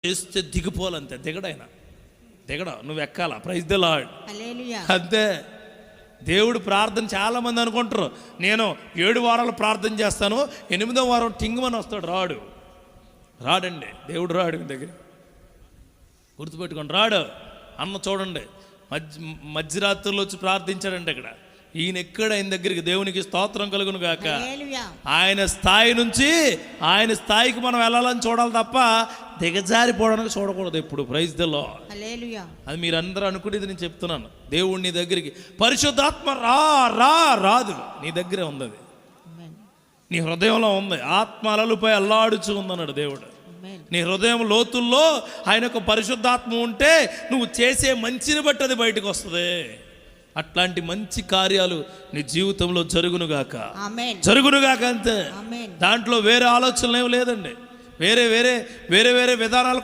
చేస్తే దిగిపోవాలంతే. దిగడ నువ్వు ఎక్కాల. Praise the Lord. హల్లెలూయా. అంతే. దేవుడు ప్రార్థన చాలామంది అనుకుంటారు, నేను 7 వారాలు ప్రార్థన చేస్తాను, 8వ వారం టింగుమని వస్తాడు. రాడండి దేవుడు. రాడు మీ దగ్గర. గుర్తుపెట్టుకోండి, రాడు. అన్న చూడండి, మధ్యరాత్రులు వచ్చి ప్రార్థించాడండి ఇక్కడ. ఈయన ఎక్కడ ఆయన దగ్గరికి. దేవునికి స్తోత్రం కలుగును గాక. ఆయన స్థాయి నుంచి ఆయన స్థాయికి మనం వెళ్ళాలని చూడాలి తప్ప దిగజారిపోవడానికి చూడకూడదు ఎప్పుడు. Praise the Lord. అది మీరందరూ అనుకునేది నేను చెప్తున్నాను. దేవుడి నీ దగ్గరికి పరిశుద్ధాత్మ రాదు, నీ దగ్గరే ఉంది. అది నీ హృదయంలో ఉంది. ఆత్మ అలలుపై అల్లాడుచు ఉందన్నాడు దేవుడు. నీ హృదయం లోతుల్లో ఆయన యొక్క పరిశుద్ధాత్మ ఉంటే నువ్వు చేసే మంచిని బట్టి అది బయటకు వస్తుంది. అట్లాంటి మంచి కార్యాలు నీ జీవితంలో జరుగునుగాక. అంతే. దాంట్లో వేరే ఆలోచనలు ఏమి లేదండి. వేరే విధానాలు